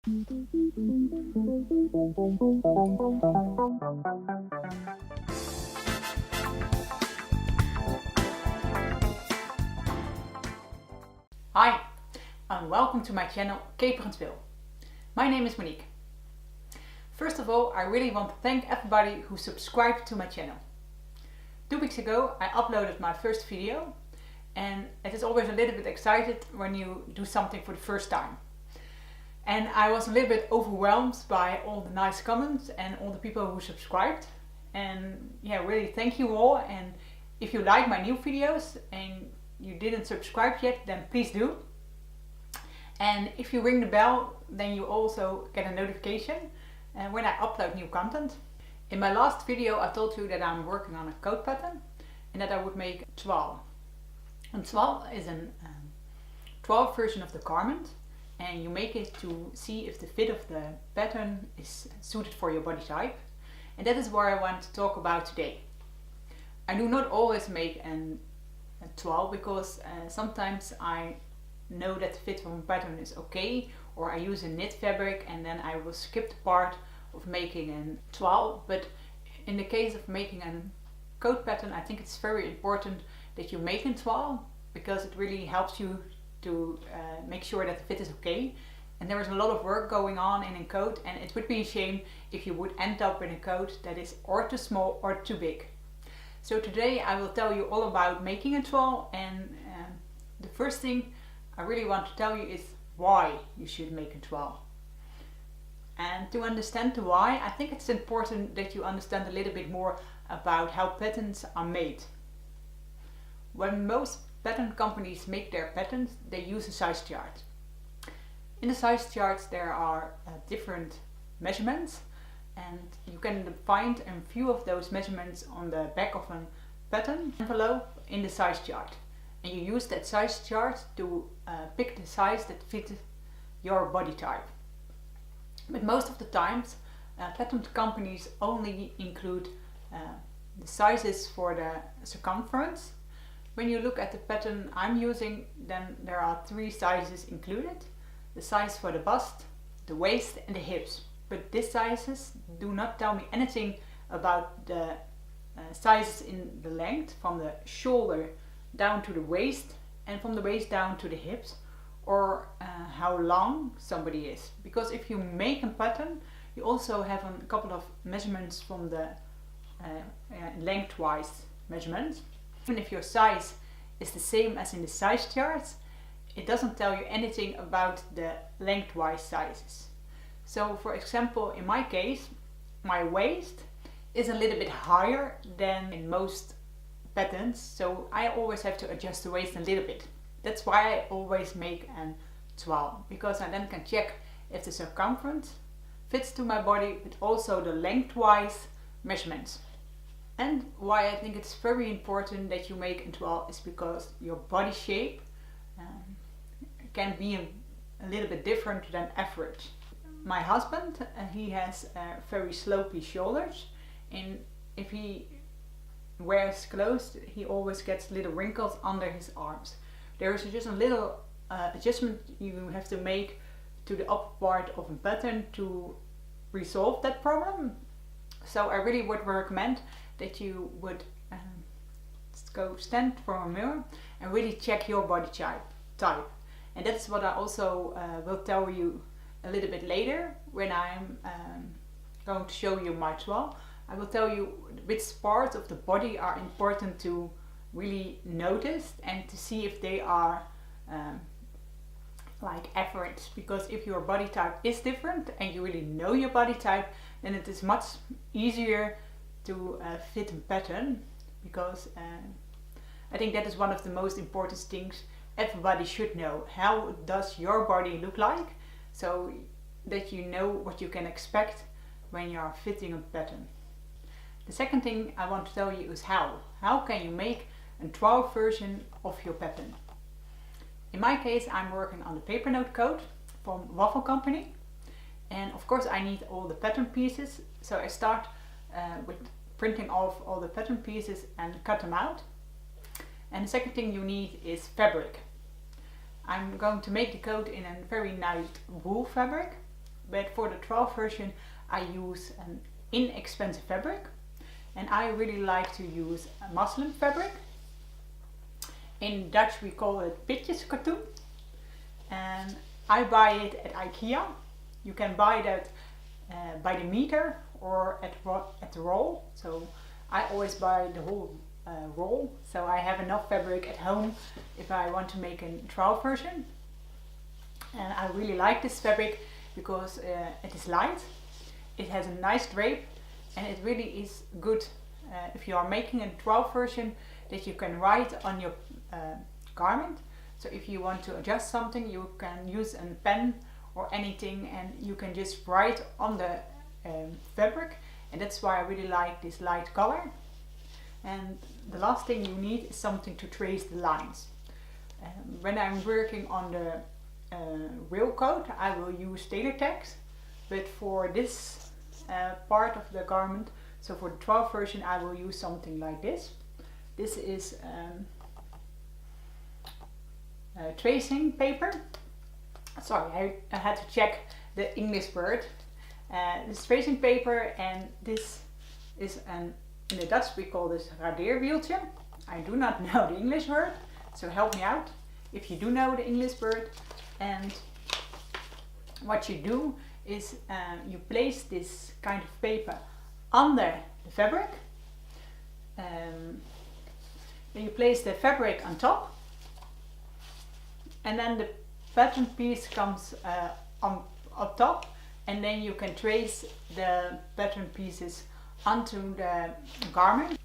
Hi, and welcome to my channel Pepernoot. My name is Monique. First of all, I really want to thank everybody who subscribed to my channel. 2 weeks ago I uploaded my first video, and it is always a little bit excited when you do something for the first time. And I was a little bit overwhelmed by all the nice comments and all the people who subscribed. And yeah, really thank you all. And if you like my new videos and you didn't subscribe yet, then please do. And if you ring the bell, then you also get a notification when I upload new content. In my last video I told you that I'm working on a coat pattern and that I would make a toile. And toile is a toile version of the garment, and you make it to see if the fit of the pattern is suited for your body type. And that is what I want to talk about today. I do not always make a toile because sometimes I know that the fit from a pattern is okay, or I use a knit fabric and then I will skip the part of making a toile. But in the case of making a coat pattern, I think it's very important that you make a toile, because it really helps you to make sure that the fit is okay. And there is a lot of work going on in a coat, and it would be a shame if you would end up in a coat that is or too small or too big. So today I will tell you all about making a toile, and the first thing I really want to tell you is why you should make a toile. And to understand the why, I think it's important that you understand a little bit more about how patterns are made. When most pattern companies make their patterns, they use a size chart. In the size charts there are different measurements, and you can find a few of those measurements on the back of a pattern envelope in the size chart. And you use that size chart to pick the size that fits your body type. But most of the times pattern companies only include the sizes for the circumference. When you look at the pattern I'm using, then there are 3 sizes included: the size for the bust, the waist and the hips. But these sizes do not tell me anything about the sizes in the length from the shoulder down to the waist and from the waist down to the hips, or how long somebody is. Because if you make a pattern, you also have a couple of measurements from the lengthwise measurements. Even if your size is the same as in the size charts, it doesn't tell you anything about the lengthwise sizes. So for example, in my case, my waist is a little bit higher than in most patterns, so I always have to adjust the waist a little bit. That's why I always make a toile, because I then can check if the circumference fits to my body, but also the lengthwise measurements. And why I think it's very important that you make a toile is because your body shape can be a little bit different than average. My husband, he has very slopey shoulders, and if he wears clothes he always gets little wrinkles under his arms. There is just a little adjustment you have to make to the upper part of a pattern to resolve that problem. So I really would recommend that you would go stand for a mirror and really check your body type. And that's what I also will tell you a little bit later when I'm going to show you my toile. I will tell you which parts of the body are important to really notice and to see if they are like average. Because if your body type is different and you really know your body type, then it is much easier to fit a pattern, because I think that is one of the most important things everybody should know. How does your body look like, so that you know what you can expect when you are fitting a pattern. The second thing I want to tell you is how. How can you make a toile version of your pattern? In my case, I'm working on the Pepernoot coat from Waffle company. And of course I need all the pattern pieces. So I start with printing off all the pattern pieces and cut them out. And the second thing you need is fabric. I'm going to make the coat in a very nice wool fabric. but for the 12 version I use an inexpensive fabric, and I really like to use a muslin fabric. In Dutch we call it pitjeskatoen, and I buy it at IKEA. You can buy that by the meter or at the roll, so I always buy the whole roll, so I have enough fabric at home if I want to make a 12 version. And I really like this fabric because it is light, it has a nice drape, and it really is good if you are making a 12 version that you can write on your garment. So if you want to adjust something, you can use a pen or anything and you can just write on the fabric, and that's why I really like this light color. And the last thing you need is something to trace the lines. When I'm working on the real coat, I will use Tailor tags, but for this part of the garment, so for the 12 version, I will use something like this. This is tracing paper. Sorry, I had to check the English word. This tracing paper, and this is in the Dutch we call this radeerwieltje. I do not know the English word, so help me out if you do know the English word. And what you do is you place this kind of paper under the fabric. Then you place the fabric on top, and then the pattern piece comes on top, and then you can trace the pattern pieces onto the garment.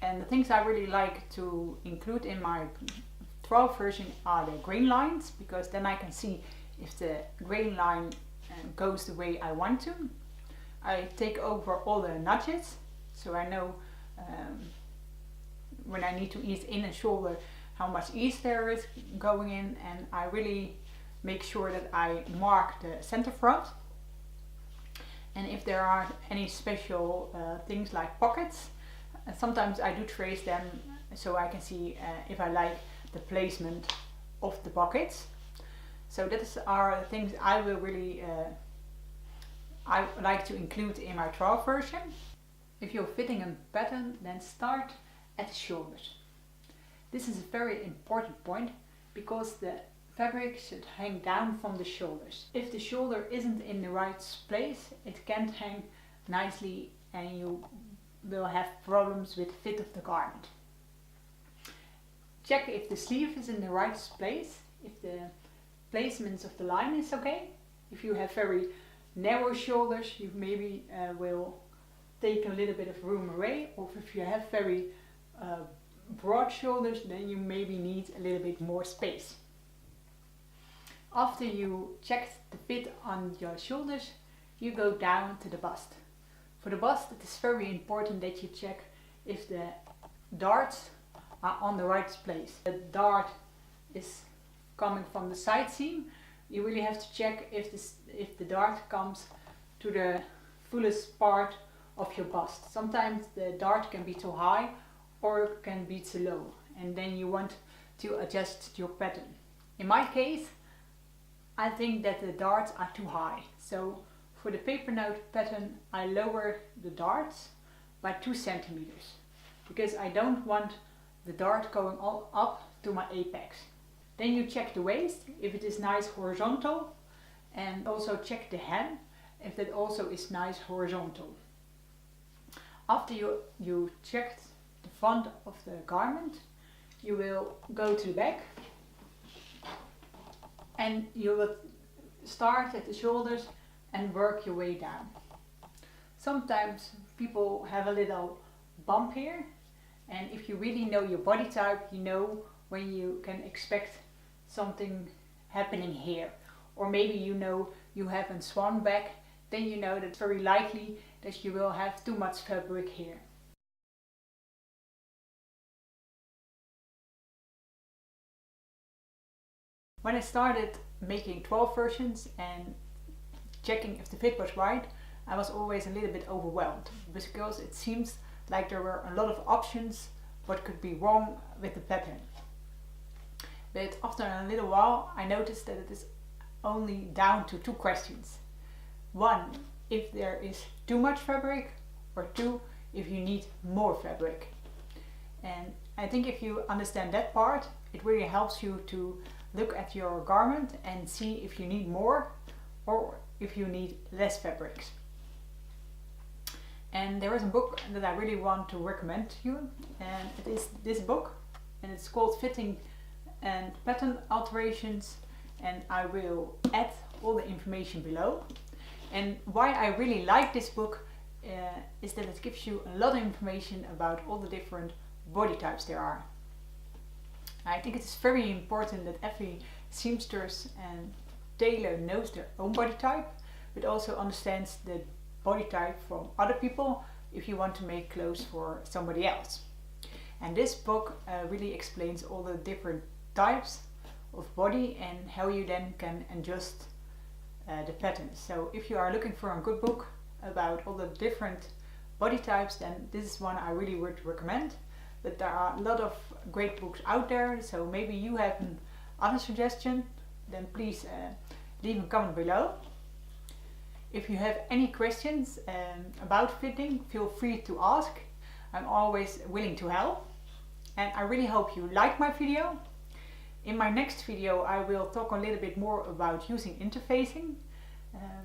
And the things I really like to include in my 12 version are the grain lines, because then I can see if the grain line goes the way I want to. I take over all the notches, so I know when I need to ease in and shoulder how much ease there is going in, and I really make sure that I mark the center front. And if there are any special things like pockets, sometimes I do trace them so I can see if I like the placement of the pockets. So that are things I will really I like to include in my 12 version. If you're fitting a pattern, then start at the shoulders. This is a very important point because the fabric should hang down from the shoulders. If the shoulder isn't in the right place, it can't hang nicely and you will have problems with the fit of the garment. Check if the sleeve is in the right place, if the placements of the line is okay. If you have very narrow shoulders, you maybe will take a little bit of room away, or if you have very broad shoulders, then you maybe need a little bit more space. After you check the fit on your shoulders, you go down to the bust. For the bust, it is very important that you check if the darts are on the right place. The dart is coming from the side seam. You really have to check if the dart comes to the fullest part of your bust. Sometimes the dart can be too high or can be too low, and then you want to adjust your pattern. In my case, I think that the darts are too high. So for the Pepernoot pattern, I lower the darts by 2 centimeters because I don't want the dart going all up to my apex. Then you check the waist, if it is nice horizontal, and also check the hem, if that also is nice horizontal. After you checked the front of the garment, you will go to the back and you will start at the shoulders and work your way down. Sometimes people have a little bump here, and if you really know your body type, you know when you can expect something happening here. Or maybe you know you have a swan back, then you know that it's very likely that you will have too much fabric here. When I started making 12 versions and checking if the fit was right, I was always a little bit overwhelmed because it seems like there were a lot of options what could be wrong with the pattern. But after a little while I noticed that it is only down to 2 questions. 1, if there is too much fabric, or 2, if you need more fabric. And I think if you understand that part, it really helps you to look at your garment and see if you need more or if you need less fabrics. And there is a book that I really want to recommend to you, and it is this book, and it's called Fitting and Pattern Alterations, and I will add all the information below. And why I really like this book is that it gives you a lot of information about all the different body types there are. I think it's very important that every seamstress and tailor knows their own body type, but also understands the body type from other people if you want to make clothes for somebody else. And this book really explains all the different types of body and how you then can adjust the patterns. So if you are looking for a good book about all the different body types, then this is one I really would recommend. But there are a lot of great books out there, so maybe you have another suggestion, then please leave a comment below. If you have any questions about fitting, feel free to ask. I'm always willing to help. And I really hope you like my video. In my next video I will talk a little bit more about using interfacing,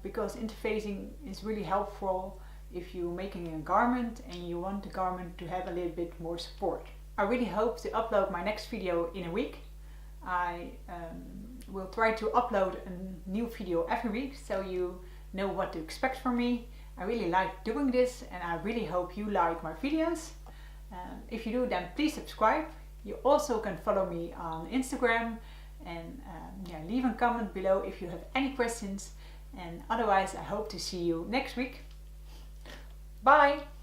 because interfacing is really helpful if you're making a garment and you want the garment to have a little bit more support. I really hope to upload my next video in a week. I will try to upload a new video every week so you know what to expect from me. I really like doing this and I really hope you like my videos. If you do, then please subscribe. You also can follow me on Instagram and leave a comment below if you have any questions. And otherwise I hope to see you next week. Bye!